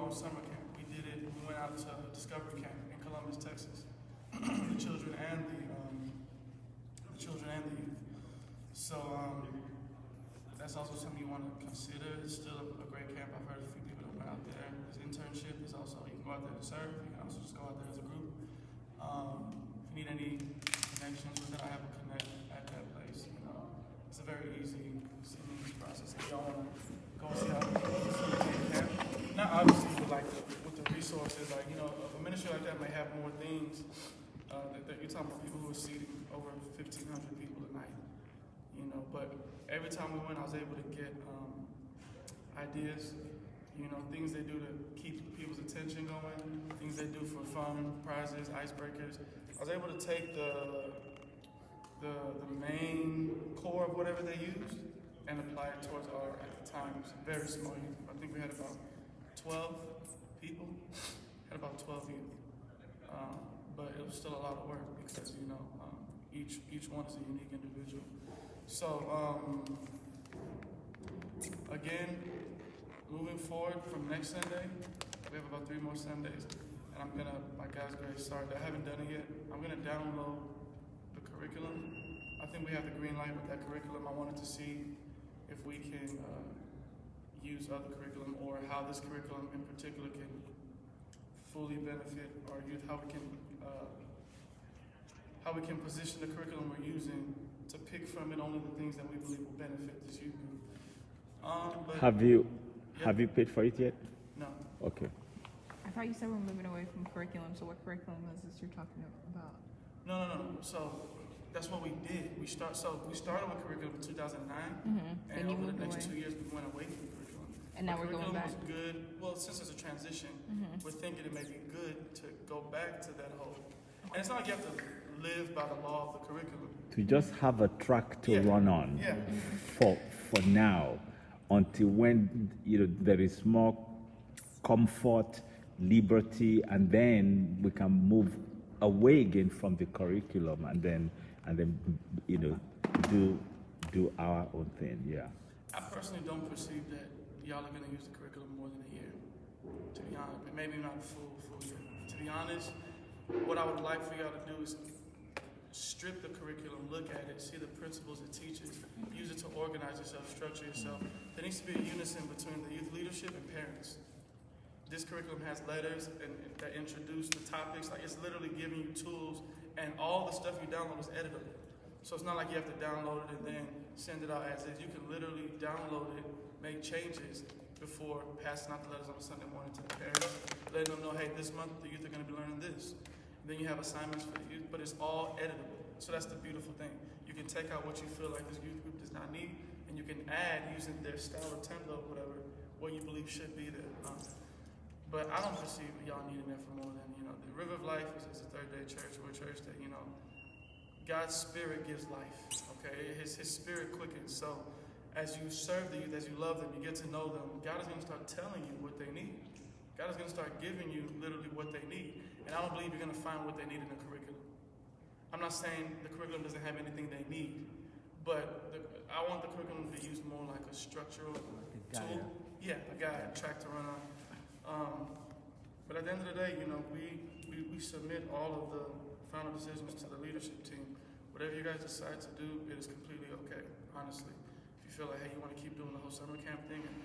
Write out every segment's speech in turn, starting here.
own summer camp. We did it. We went out to Discovery Camp in Columbus, Texas. The children and the youth. So that's also something you want to consider. It's still a great camp. I've heard a few people that went out there. There's internship. There's also, you can go out there to serve. You can also just go out there as a group. If you need any connections with it, I have a connect at that place. You know, it's a very easy, seamless process. If y'all want to go see how the camp. Not obviously with the resources, like, you know, a ministry like that may have more things. That you're talking about people who are seating over 1,500 people a night, you know. But every time we went, I was able to get ideas, you know, things they do to keep people's attention going, things they do for fun, prizes, icebreakers. I was able to take the main core of whatever they used and apply it towards our, at the time, very small youth. I think we had about 12 people, had about 12 youth. But it was still a lot of work because, you know, each one is a unique individual. So, again, moving forward from next Sunday, we have about 3 more Sundays, and I'm gonna, by God's grace, sorry that I haven't done it yet, I'm gonna download the curriculum. I think we have the green light with that curriculum. I wanted to see if we can use other curriculum or how this curriculum in particular can fully benefit our youth, how we can position the curriculum we're using to pick from it only the things that we believe will benefit this youth group. Have you paid for it yet? No. Okay. I thought you said we're moving away from curriculum, so what curriculum is this you're talking about? No. So that's what we did. We started with curriculum in 2009, and over the next 2 years we went away from curriculum. And now we're going back. Curriculum was good. Well, since it's a transition, we're thinking it may be good to go back to that whole. And it's not like you have to live by the law of the curriculum. To just have a track to run on Yeah. for now, until when, you know, there is more comfort, liberty, and then we can move away again from the curriculum and then you know, do our own thing. Yeah. I personally don't perceive that y'all are going to use the curriculum more than a year. To be honest, maybe not a full year. To be honest, what I would like for y'all to do is strip the curriculum, look at it, see the principles it teaches, use it to organize yourself, structure yourself. There needs to be a unison between the youth leadership and parents. This curriculum has letters that introduce the topics. Like, it's literally giving you tools, and all the stuff you download is editable. So it's not like you have to download it and then send it out as is. You can literally download it, make changes before passing out the letters on a Sunday morning to the parents, letting them know, hey, this month the youth are going to be learning this. Then you have assignments for the youth, but it's all editable. So that's the beautiful thing. You can take out what you feel like this youth group does not need, and you can add, using their style or template or whatever, what you believe should be there. But I don't perceive y'all needing that for more than, you know, the River of Life is a third-day church. We're a church that, you know, God's Spirit gives life, okay? His Spirit quickens. So as you serve the youth, as you love them, you get to know them, God is going to start telling you what they need. God is going to start giving you literally what they need. And I don't believe you're going to find what they need in the curriculum. I'm not saying the curriculum doesn't have anything they need, but I want the curriculum to be used more like a structural tool. Yeah, a guide, track to run on. But at the end of the day, you know, we submit all of the final decisions to the leadership team. Whatever you guys decide to do, it is completely okay, honestly. If you feel like, hey, you want to keep doing the whole summer camp thing, and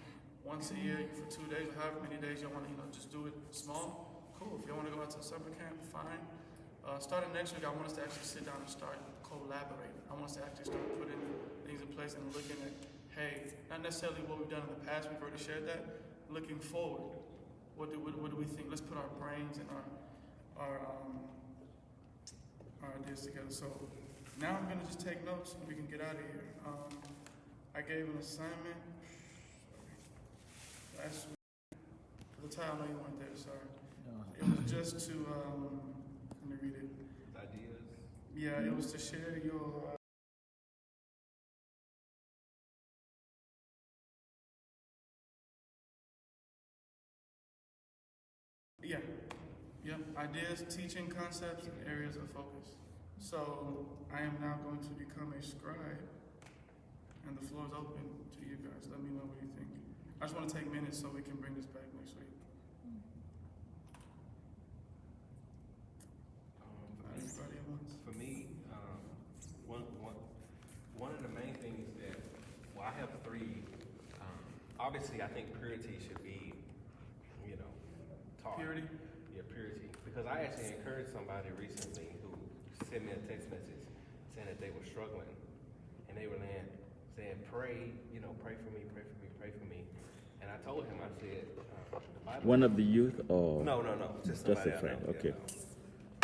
once a year for 2 days or however many days you want to, you know, just do it small, cool. If you want to go out to summer camp, fine. Starting next week, I want us to actually sit down and start collaborating. I want us to actually start putting things in place and looking at, hey, not necessarily what we've done in the past, we've already shared that. Looking forward, what do we think? Let's put our brains and our ideas together. So now I'm gonna just take notes and we can get out of here. I gave an assignment last week. For the time, I know you weren't there, sorry. It was just to, let me read it. Ideas? Yeah, it was to share your, ideas, teaching concepts, and areas of focus. So I am now going to become a scribe, and the floor is open to you guys. Let me know what you think. I just want to take minutes so we can bring this back next week. obviously, I think purity should be, taught. Purity. Yeah, purity. Because I actually encouraged somebody recently who sent me a text message saying that they were struggling, and they were saying, pray, pray for me, pray for me, pray for me. And I told him, I said, the Bible. One of the youth, or No, just just somebody a I friend? know. Okay.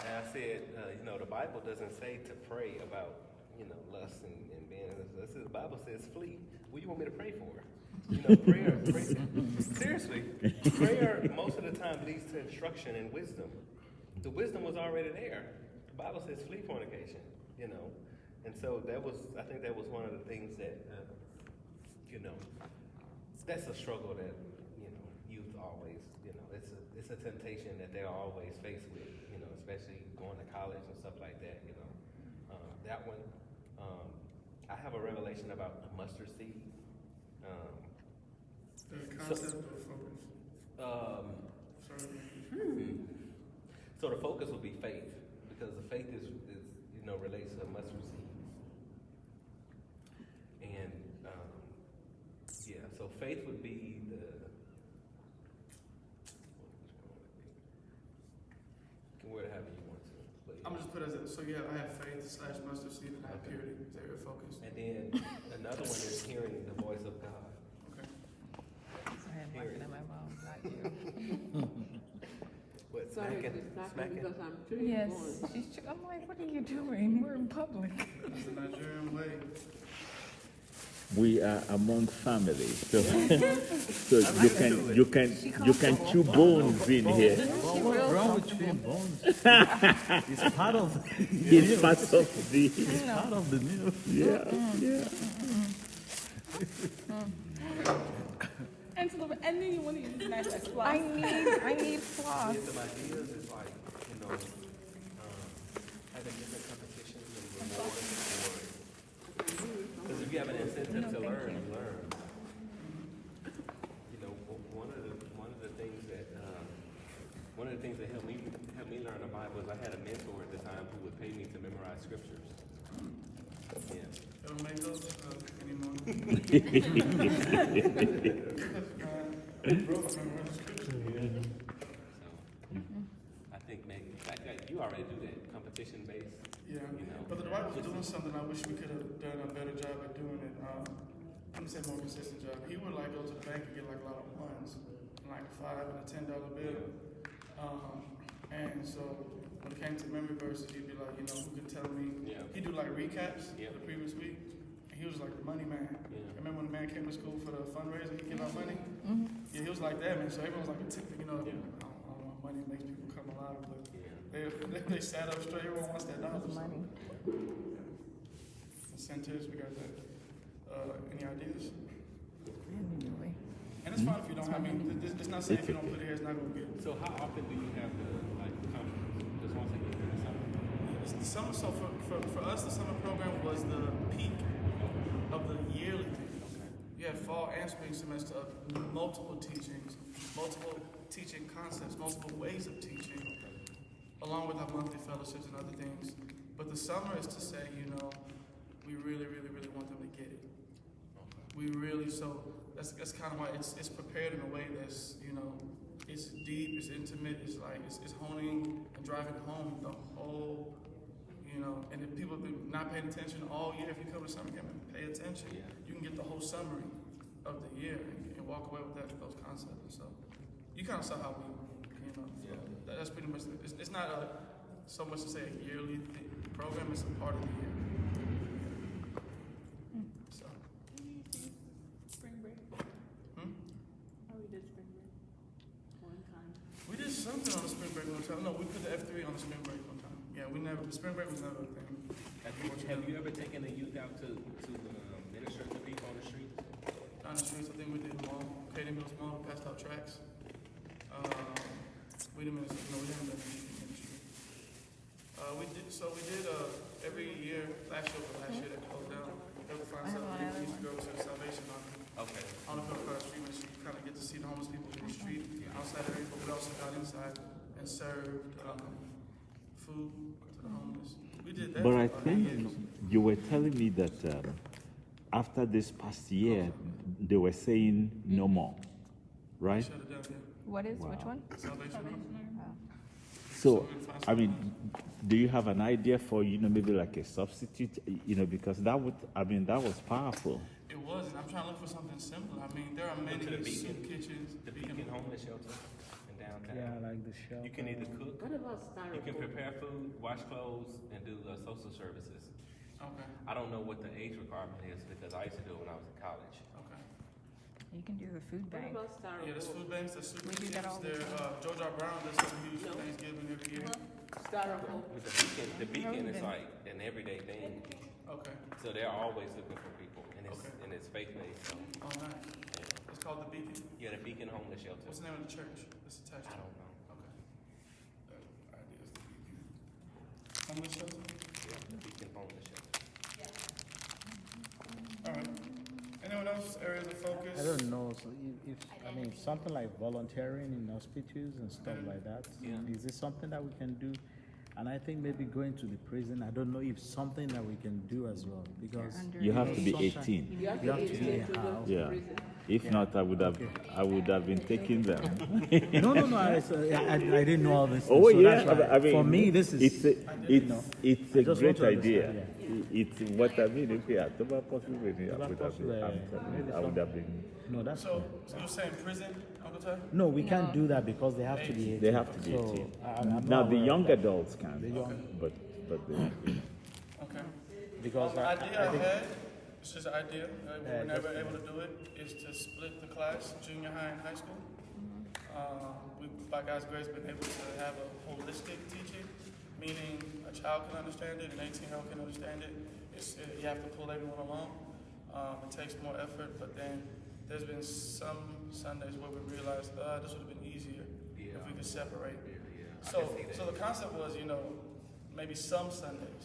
And I said, the Bible doesn't say to pray about, lust and being. The Bible says flee. What do you want me to pray for? Prayer. Seriously, prayer most of the time leads to instruction and wisdom. The wisdom was already there. The Bible says flee fornication. And so I think that was one of the things that, that's a struggle that, youth always, it's a temptation that they're always faced with, especially going to college and stuff like that, that one, I have a revelation about the mustard seed. The concept of focus. So the focus would be faith, because the faith is relates to a mustard seed. And so faith would be the. You can wear it however you want to. But I'm just put as a, so yeah, I have faith / mustard seed and I have purity. Is that your focus? And then another one is hearing the voice of God. Okay. Sorry, I'm laughing at my mom, not you. But Sorry, smacking, it's not smacking. because I'm too Yes, born. I'm like, what are you doing? We're in public. That's the Nigerian way. We are among family, so so you can chew bones in here. She What's real wrong with comfortable. chewing bones? It's part of It's part of the part of the meal. And then you want to use nice like floss. I need floss. Some ideas is like, having different competitions and rewards. Because if you have an incentive to learn, you learn. One of the things that helped me learn the Bible is I had a mentor at the time who would pay me to memorize scriptures. Yeah. They don't make those anymore. Bro, I remember the scripture. So I think maybe you already do that competition based. Yeah, but the Dwight was doing something I wish we could have done a better job at doing it. Let me say more consistent job. He would like go to the bank and get like a lot of ones, like a $5 and a $10 bill. And so when it came to memory verses, he'd be like, who could tell me? Yeah. He'd do like recaps Yeah. for the previous week. And he was like the money man. Yeah. Remember when the man came to school for the fundraiser, he gave out money? Mm-hmm. Yeah, he was like that, man. So everyone was like a tip, Yeah. I don't know, money makes people come alive, but Yeah. they sat up straight. Everyone wants that dollar. Money. Incentives, we got that. Any ideas? Anyway. And it's fine if you don't. I mean, it's not saying if you don't put it here, it's not gonna get. So how often do you have the conference? Just once a year or something? It's the summer. So for us, the summer program was the peak of the yearly thing. You had fall and spring semester of multiple teachings, multiple teaching concepts, multiple ways of teaching, along with our monthly fellowships and other things. But the summer is to say, we really, really, really want them to get it. We really, so that's kind of why it's prepared in a way that's, it's deep, it's intimate, it's like, it's honing and driving home the whole, and if people have been not paying attention all year, if you come to summer camp and pay attention, you can get the whole summary of the year and walk away with those concepts. And so you kind of saw how we, that's pretty much, it's not so much to say a yearly program, it's a part of the year. So. Spring break. Oh, we did spring break. One time. We did something on the spring break one time. No, we put the F3 on the spring break one time. Yeah, the spring break was never a thing. Have you ever taken the youth out to minister to people on the streets? On the streets, I think we did Mall, Katie Mills Mall, passed out tracks. We didn't minister, no, we haven't done ministry. We did every year, last year that closed down, they would find something. We used to go to the Salvation Army. Okay. On the Philip Street, and so you kind of get to see the homeless people in the street, outside area, but we also got inside and served food to the homeless. We did that But for I about 8 think years. you were telling me that after this past year, they were saying no more, right? Shut it down, yeah. What is, which one? Salvation Army. So, I mean, do you have an idea for, maybe like a substitute, because that would, that was powerful. It was, and I'm trying to look for something simple. I mean, there are many to the soup Beacon. kitchens. The Beacon Homeless Shelter in downtown. Yeah, I like the show. You can either cook, What about you can styrofoam? prepare food, wash clothes, and do social services. Okay, I don't know what the age requirement is because I used to do it when I was in college. okay. You can do the food What bank. about Yeah, there's styrofoam? food banks, there's soup We do that all kitchens. the There, George R. Brown does something huge for No. Thanksgiving every year. Styrofoam. With the Beacon is been. like an everyday thing. Okay, So they're always looking for people, and it's Okay. and it's faith based. So all right. It's called the Beacon. yeah, the Beacon Homeless Shelter. What's the name of the church? It's attached I to it. don't know. Okay. Idea is the Beacon. Homeless shelter? Yeah, the Beacon Homeless Shelter. All right. Anyone else? Areas of focus? I don't know. So if I mean something like volunteering in hospitals and stuff like that. Yeah. Is this something that we can do? And I think maybe going to the prison. I don't know if something that we can do as well because Under You have to be Sometimes- 18. You have You to have to be be able to go house. to Yeah. prison. If not, I would have been taking them. no. I didn't know all this. Oh so yeah, that's why, I mean, for me, this is it's I a just great want to idea. understand, It's what I mean. If we had Toba possible, I would have possible, been. yeah, I'm yeah. telling you, I would have been. no. That's So you're saying prison, Uncle Ty? no. We can't do that because they have to be 18. They have to be So, 18. I'm not Now the aware of young that. adults can, The young- but the, Okay. because The idea I think had, it's just an idea, we Yeah, were never just- able to do it, is to split the class, junior high and high school. We, by God's grace, been able to have a holistic teaching, meaning a child can understand it, an 18-year-old can understand it. You have to pull everyone along. It takes more effort, but then there's been some Sundays where we realized this would have been easier if we could separate. I So, can see that. so the concept was, maybe some Sundays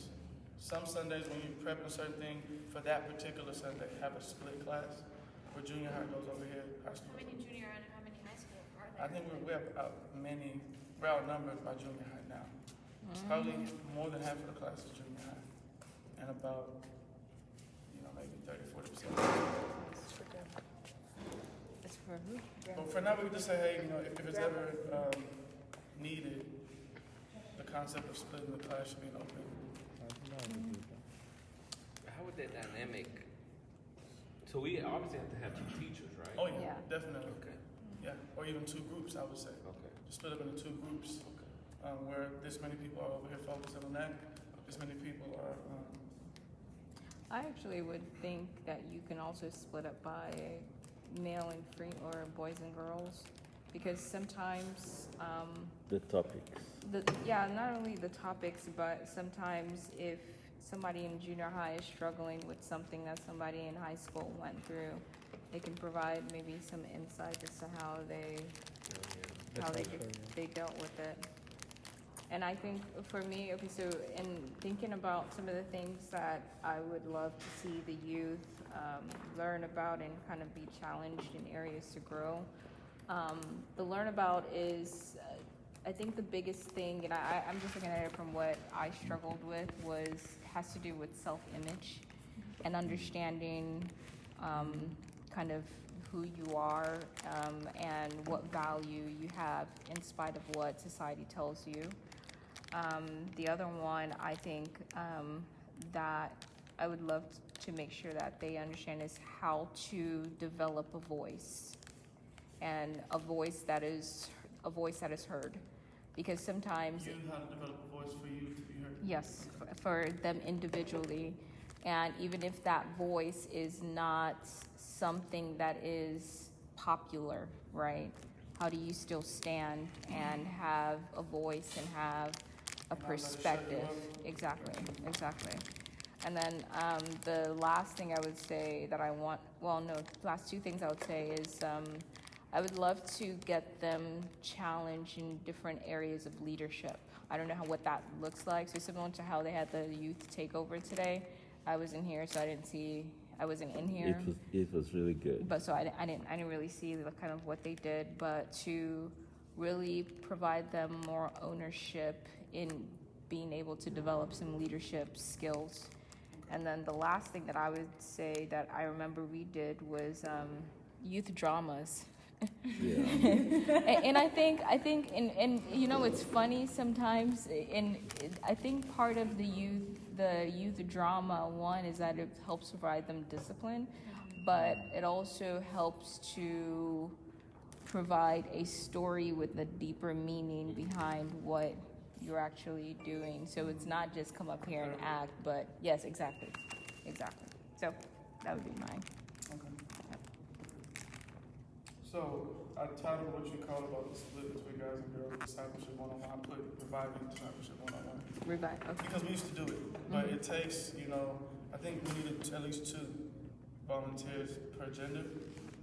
when you're prepping a certain thing for that particular Sunday, have a split class where junior high goes over here, high school. How many junior and how many high school are I there? think we have we're outnumbered by junior high now. It's probably more than half of the class is junior high, and about, maybe 30-40%. It's for who? But for now, we would just say, hey, if it's ever needed, the concept of splitting the class should be an open. How would that dynamic? So we obviously have to have two teachers, right? Oh yeah, Yeah. definitely. Okay. Yeah, or even two groups, I would say. Okay. Just split up into two groups, where this many people are over here focusing on that, this many people are. I actually would think that you can also split up by male and free or boys and girls, because sometimes the topics. not only the topics, but sometimes if somebody in junior high is struggling with something that somebody in high school went through, they can provide maybe some insight as to how they they dealt with it. And I think for me, okay, so in thinking about some of the things that I would love to see the youth learn about and kind of be challenged in areas to grow, the learn about is, I think the biggest thing, and I'm just looking at it from what I struggled with, has to do with self-image and understanding kind of who you are and what value you have in spite of what society tells you. The other one, I think, that I would love to make sure that they understand is how to develop a voice, and a voice that is heard. Because sometimes, You how to develop a voice for you to be heard. yes, for them individually, and even if that voice is not something that is popular, right? How do you still stand and have a voice and have a And not let it shut you perspective? up. Exactly. And then the last thing I would say that last two things I would say is I would love to get them challenged in different areas of leadership. I don't know what that looks like. So similar to how they had the youth take over today, I wasn't here, so I wasn't in here. It was really good. But so I didn't really see the kind of what they did, but to really provide them more ownership in being able to develop some leadership skills And then the last thing that I would say that I remember we did was youth dramas. Yeah. And I think, and you know, it's funny sometimes, and I think part of the youth drama, one, is that it helps provide them discipline, but it also helps to provide a story with a deeper meaning behind what you're actually doing. So it's not just come up here and act, but yes, exactly. So that would be mine. Okay. So I titled what you called about the split between guys and girls, discipleship one-on-one. I put reviving discipleship one-on-one. Revive, okay. Because we used to do it, but it takes, you know, I think we needed at least 2 volunteers per gender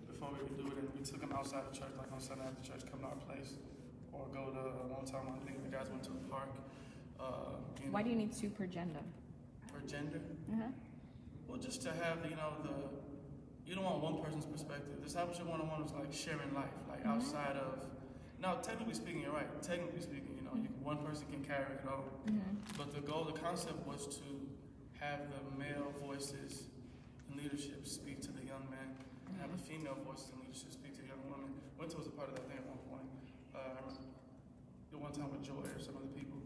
before we could do it. And we took them outside the church, like on Sunday after church, come to our place, or go to, one time I think the guys went to the park. Why do you need 2 per gender? Per gender? Uh-huh. Well, just to have, you know, you don't want one person's perspective. Discipleship one-on-one is like sharing life, like outside of, now technically speaking, you're right. Technically speaking, you know, one person can carry it all. But the concept was to have the male voices in leadership speak to the young men, and have the female voices in leadership speak to the young women. Winter was a part of that thing at one point. I remember the one time with Joy or some other people.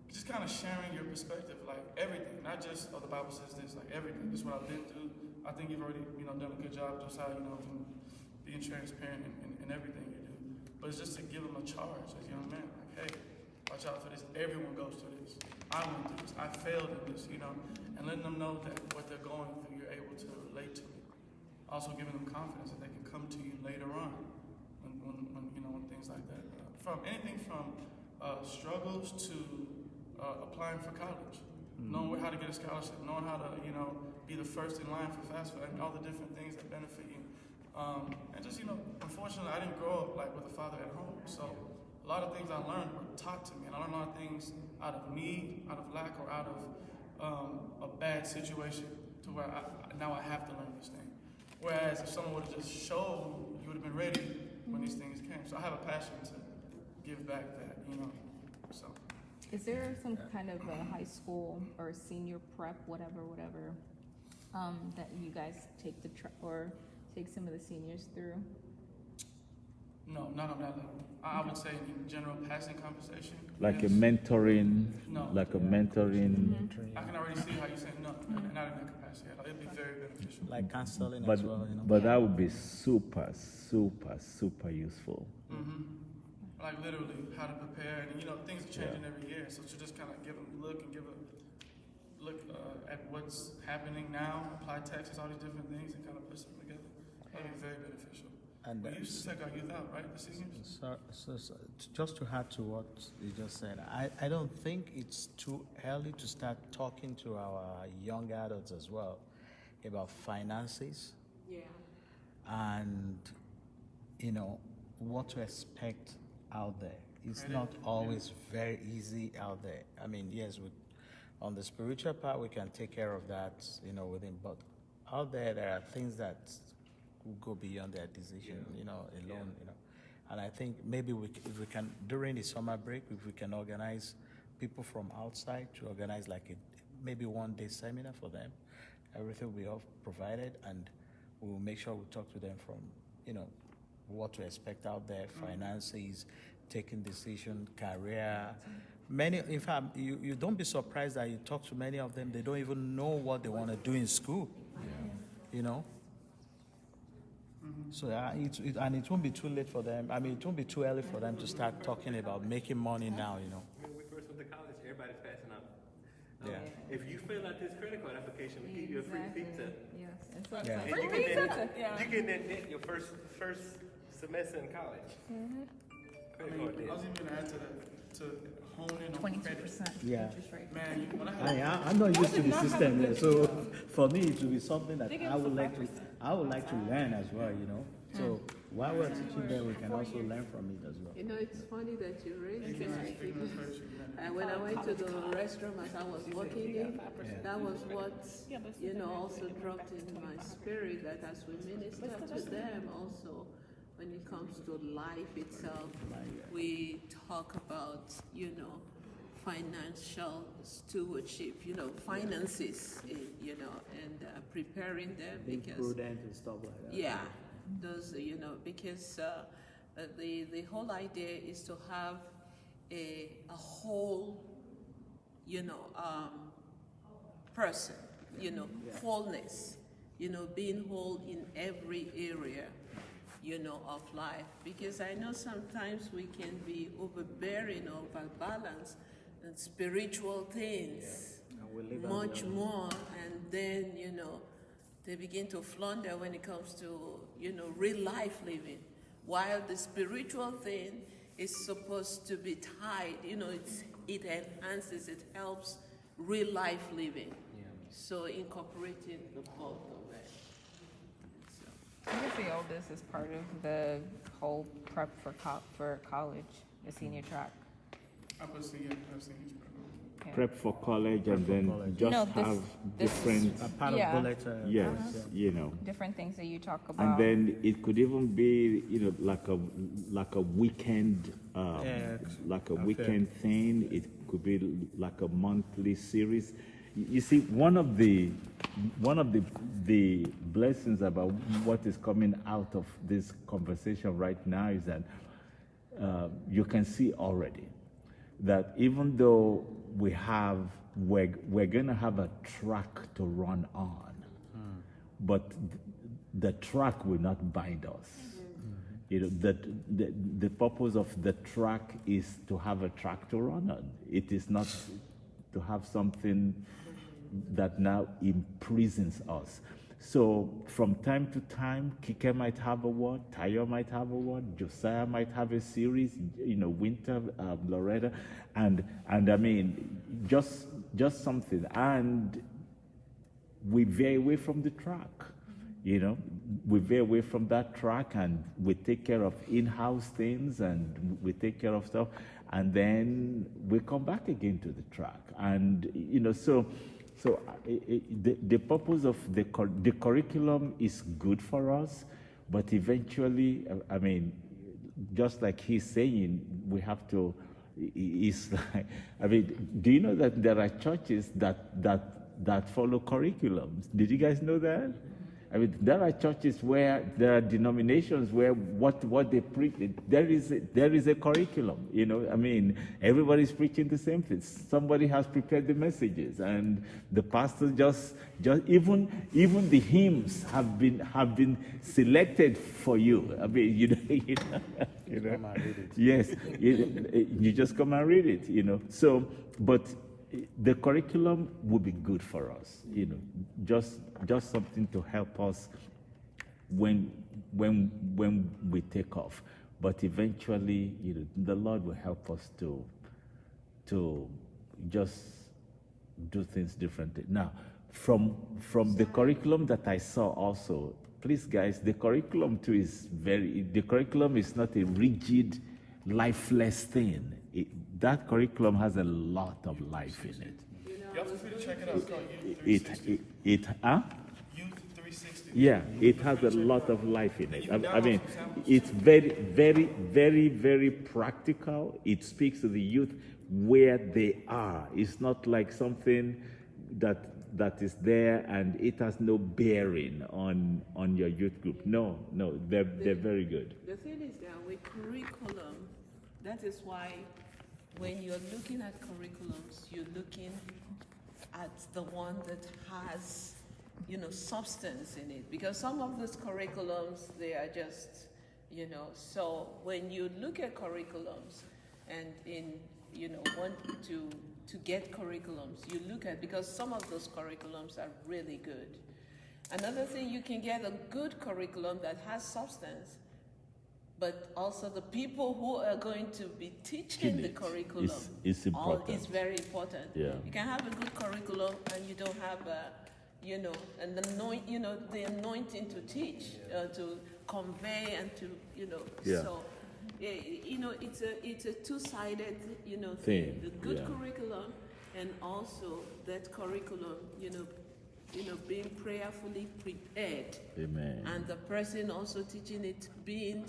Just kind of sharing your perspective, like everything, not just, oh, the Bible says this, like everything. This is what I've been through. I think you've already, you know, done a good job, Josiah, you know, in being transparent in everything you do. But it's just to give them a charge as young men, like, hey, watch out for this. Everyone goes through this. I went through this. I failed in this, you know, and letting them know that what they're going through, you're able to relate to it. Also giving them confidence that they can come to you later on when you know, when things like that. From anything from struggles to applying for college, knowing how to get a scholarship, knowing how to, you know, be the first in line for FAFSA, and all the different things that benefit you. And just, you know, unfortunately, I didn't grow up like with a father at home, so a lot of things I learned were taught to me, and I learned a lot of things out of need, out of lack, or out of a bad situation, to where now I have to learn this thing. Whereas if someone would have just showed, you would have been ready when these things came. So I have a passion to give back that, you know. So. Is there some kind of a high school or senior prep, whatever, that you guys take or take some of the seniors through? No, not on that level. I would say in general passing conversation. Like yes. a mentoring, No. like a mentoring. I can already see how you say no, not in that capacity. It'd be very beneficial. Like counseling But as well, you know. but that would be super useful. Like literally how to prepare, and you know things are changing every year, so to just kind of give a look at what's happening now, apply Texas, all these different things, and kind of put something together. That'd be very beneficial. And We used to take our youth out, right, the seniors? So just to add to what you just said, I don't think it's too early to start talking to our young adults as well about finances Yeah. and, you know, what to expect out there. It's Credit, not always very easy out there. I mean, yes, on the spiritual part, we can take care of that, you know, within, but out there are things that will go beyond their decision, you know, alone, you know. And I think maybe if we can, during the summer break, if we can organize people from outside to organize like maybe one-day seminar for them, everything will be all provided, and we'll make sure we talk to them from, you know, what to expect out there, finances, taking decision, career. Many, in fact, you don't be surprised that you talk to many of them, they don't even know what they want to do in school, you know. So and it won't be too late for them. I mean, it won't be too early for them to start talking about making money now, you know. When we first went to college, everybody's passing out. Yeah. If you fill out this credit card application, we give you a free pizza. Yes. It's like Yeah. And free you can pizza. then, Yeah. you can then get your first semester in college. I Credit mean, card debt. I was even gonna add to that, to hone in on 22% credit. Yeah. interest rate. Man, when I had I'm not used to did the not have a system, good so for me it will be something that They give I us would a like to 5%. learn as well, you know. So while we're teaching them, we can also learn from it as well. You know, it's funny that you raised Speaking that of because virtue, man. when I went to the restroom as I was walking in, that was what, you know, also dropped into my spirit, that as we minister to them also, when it comes to life itself, we talk about, you know, financial stewardship, finances, and preparing them Being because prudent and stuff like that. yeah, those, because the whole idea is to have a whole, person, wholeness, being whole in every area, of life. Because I know sometimes we can be overbearing or overbalanced in spiritual things, And we live much more, and then, they begin to flounder when it comes to, real life living. While the spiritual thing is supposed to be tied, it enhances, it helps real life living. So incorporating the both of it. So, I guess the oldest is part of the whole prep for college, the senior track. I put senior program. Yeah. Prep for college and for then college. just No, this- have this is- different, A part Yeah. of bullet. yes, Different things that you talk And about. then it could even be, like a weekend, Yeah, like a affair. weekend thing. It could be like a monthly series. You see, one of the blessings about what is coming out of this conversation right now is that you can see already that even though we're going to have a track to run on, but the track will not bind us. The purpose of the track is to have a track to run on. It is not to have something that now imprisons us. So from time to time, Kike might have a word, Tayo might have a word, Josiah might have a series, Winter, Loretta, and I mean, just something. And we veer away from the track, we veer away from that track, and we take care of in-house things, and we take care of stuff, and then we come back again to the track. And, so the purpose of the curriculum is good for us, but eventually, I mean, just like he's saying, we have to. It's like, I mean, do you know that there are churches that follow curriculums? Did you guys know that? I mean, there are churches where there are denominations where what they preach, there is a curriculum, I mean, everybody's preaching the same thing. Somebody has prepared the messages, and the pastor just even the hymns have been selected for you. I mean, Come and read it. Yes, you just come and read it, So, but the curriculum would be good for us, just something to help us when we take off. But eventually, the Lord will help us to just do things differently. Now, from the curriculum that I saw also, please guys, the curriculum too the curriculum is not a rigid, lifeless thing. That curriculum has a lot of life in it. Y'all feel free to check it out. It's called Youth It 360. Youth 360. Yeah, it has a lot of life in it. I mean, it's very, very, very, very practical. It speaks to the youth where they are. It's not like something that is there and it has no bearing on your youth group. No, they're very good. the thing is that with curriculum, that is why when you're looking at curriculums, you're looking at the one that has, substance in it. Because some of these curriculums, they are just, so when you look at curriculums and want to get curriculums, you look at, because some of those curriculums are really good. Another thing, you can get a good curriculum that has substance, but also the people who are going to be teaching the curriculum It's important. is very important. Yeah. You can have a good curriculum and you don't have the anointing to teach, to convey, and to Yeah. So it's a two-sided thing. Thing, The good yeah. curriculum, and also that curriculum being prayerfully prepared. Amen. And the person also teaching it being,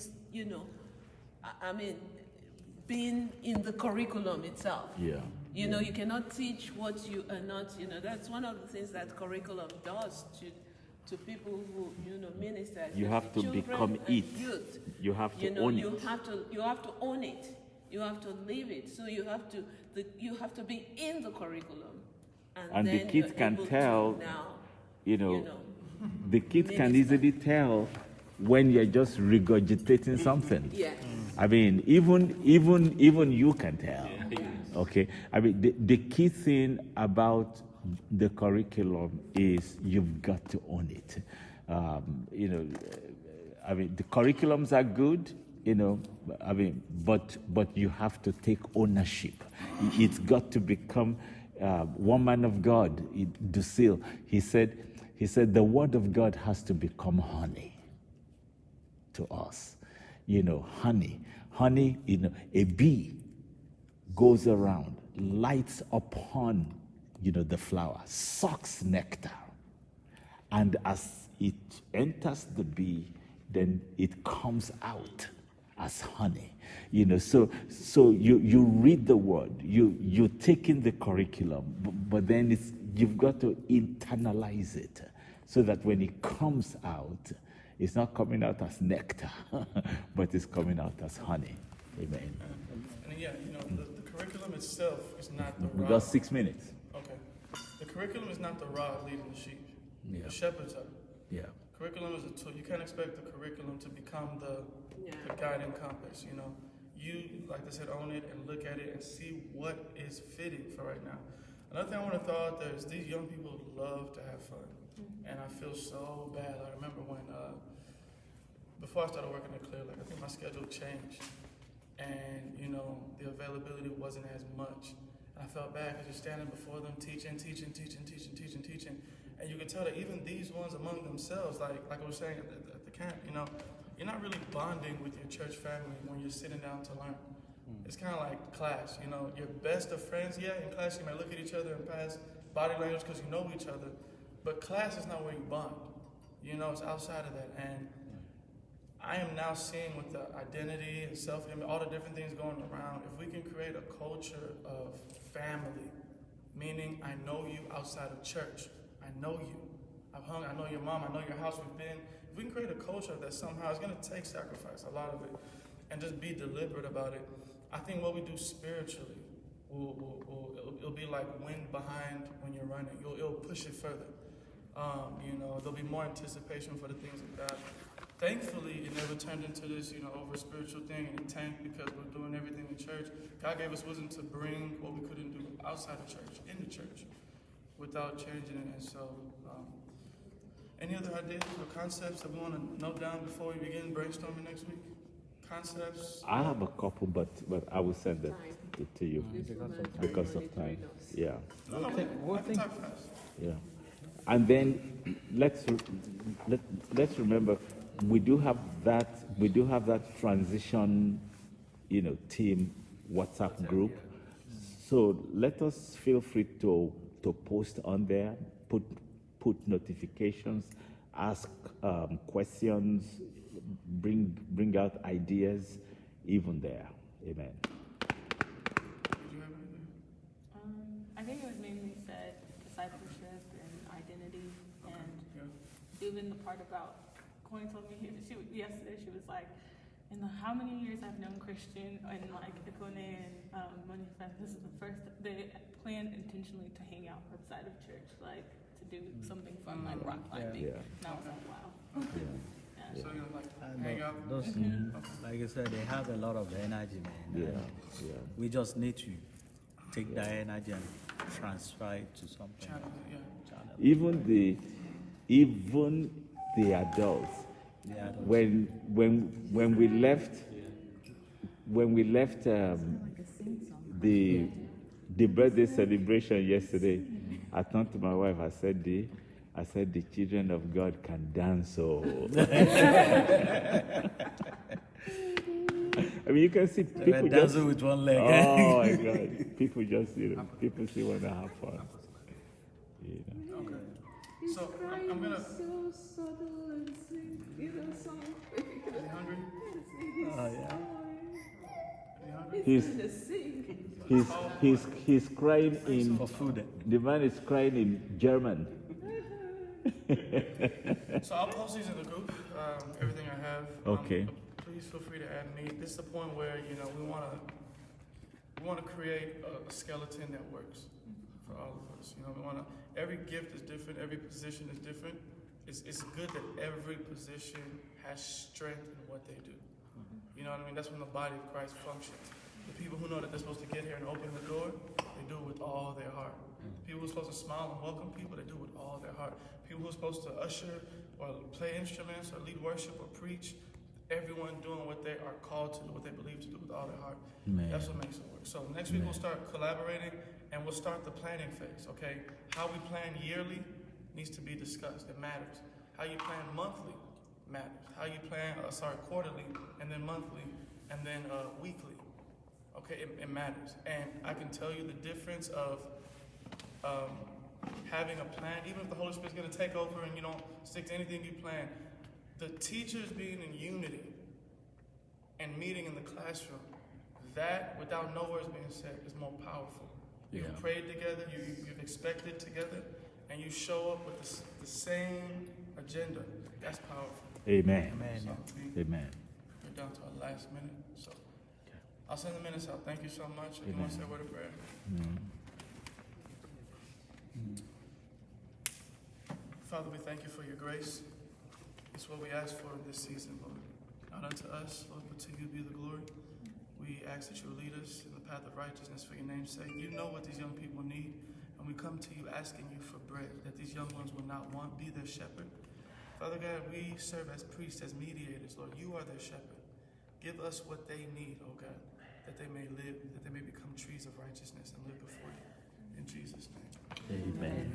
being in the curriculum itself. Yeah. You know, you cannot teach what you are not, you know, that's one of the things that curriculum does to people who, you know, minister. You have to children become and it. Youth. You have to You know, own you it. have to own it. You have to live it. So you have to be in the curriculum. And the then kids you're can able to tell, now, you know, you know, the kids can minister. easily tell when you're just regurgitating something. Yeah. I mean, even you can tell. Okay. I mean, the key thing about the curriculum is you've got to own it. You know, I mean, the curriculums are good. You know, I mean, but you have to take ownership. It's got to become. One man of God, Dusil, he said, the word of God has to become honey to us. You know, honey, you know, a bee goes around, lights upon, you know, the flower, sucks nectar. And as it enters the bee, then it comes out as honey. You know, so you read the word, you take in the curriculum, but then you've got to internalize it so that when it comes out, it's not coming out as nectar, but it's coming out as honey. Amen. And yeah, you know, the curriculum itself is not the We rod. got 6 minutes. Okay. The curriculum is not the rod leading the sheep. Yeah. The shepherds are. Yeah. Curriculum is a tool. You can't expect the curriculum to become the guiding compass, you know. You, like I said, own it and look at it and see what is fitting for right now. Another thing I want to throw out there is these young people love to have fun. And I feel so bad. I remember when, before I started working at Clear Lake, I think my schedule changed. And, you know, the availability wasn't as much. And I felt bad because you're standing before them teaching. And you can tell that even these ones among themselves, like I was saying at the camp, you know, you're not really bonding with your church family when you're sitting down to learn. It's kind of like class, you know, you're best of friends. Yeah, in class you may look at each other and pass body language because you know each other, but class is not where you bond. You know, it's outside of that. And I am now seeing with the identity and self-image, all the different things going around, if we can create a culture of family, meaning I know you outside of church, I know you, I know your mom, I know your house, we've been. If we can create a culture that somehow is going to take sacrifice, a lot of it, and just be deliberate about it, I think what we do spiritually it'll be like wind behind when you're running. It'll push it further. You know, there'll be more anticipation for the things of God. Thankfully, it never turned into this, you know, over spiritual thing and it tanked because we're doing everything in church. God gave us wisdom to bring what we couldn't do outside of church, in the church, without changing it. And so, any other ideas or concepts that we want to note down before we begin brainstorming next week? Concepts? I have a couple, but I will send them to you because of time. Yeah. No, I can talk fast. Yeah. And then let's remember we do have that transition, you know, team WhatsApp group. So let us feel free to post on there, put notifications, ask questions, bring out ideas, even there. Amen. Did you have anything? I think it was mainly said discipleship and identity, and even the part about Coin told me yesterday. She was like, "In how many years I've known Christian and like Ikone and Manifest, this is the first they planned intentionally to hang out outside of church, like to do something fun like rock climbing." Yeah. And I was like, "Wow." Yeah. So you're gonna like And hang out? those, like I said, they have a lot of energy, man. Yeah. And Yeah. we just need to take that energy and transfer it to something. Channel, yeah. Channel. Even the adults. Yeah, I don't- When we left the birthday celebration yesterday, I turned to my wife. I said the children of God can dance. So I mean, you can see They were people just. dancing with one leg. Oh my God! People just, people still want to have fun. You know. Okay. So I'm gonna. so subtle and sing, you know, song. Are you hungry? Oh, yeah. Are you hungry? He's gonna sing. he's crying in For food. the man is crying in German. So I'll post these in the group, everything I have. Okay. Please feel free to add me. This is the point where, you know, we want to create a skeleton that works for all of us. You know, every gift is different, every position is different. It's good that every position has strength in what they do. You know what I mean? That's when the body of Christ functions. The people who know that they're supposed to get here and open the door, they do it with all their heart. People who are supposed to smile and welcome people, they do it with all their heart. People who are supposed to usher or play instruments or lead worship or preach, everyone doing what they are called to do, what they believe to do with all their heart. Man. That's what makes it work. So next week we'll start collaborating and we'll start the planning phase, okay? How we plan yearly needs to be discussed. It matters. How you plan monthly matters. How you plan, quarterly, and then monthly, and then weekly. Okay, it matters. And I can tell you the difference of having a plan, even if the Holy Spirit's going to take over and you don't stick to anything you plan, the teachers being in unity and meeting in the classroom, that, without no words being said, is more powerful. You've prayed together, you've expected together, and you show up with the same agenda. That's powerful. Amen. So, Amen. we're down to our last minute, so I'll send the minutes out. Thank you so much. If you want to say a word of prayer. Father, we thank you for your grace. It's what we ask for in this season, Lord. Not unto us, Lord, but to you be the glory. We ask that you will lead us in the path of righteousness for your name's sake. You know what these young people need, and we come to you asking you for bread, that these young ones will not want. Be their shepherd. Father God, we serve as priests, as mediators, Lord. You are their shepherd. Give us what they need, oh God, that they may live, that they may become trees of righteousness and live before you. In Jesus' name. Amen.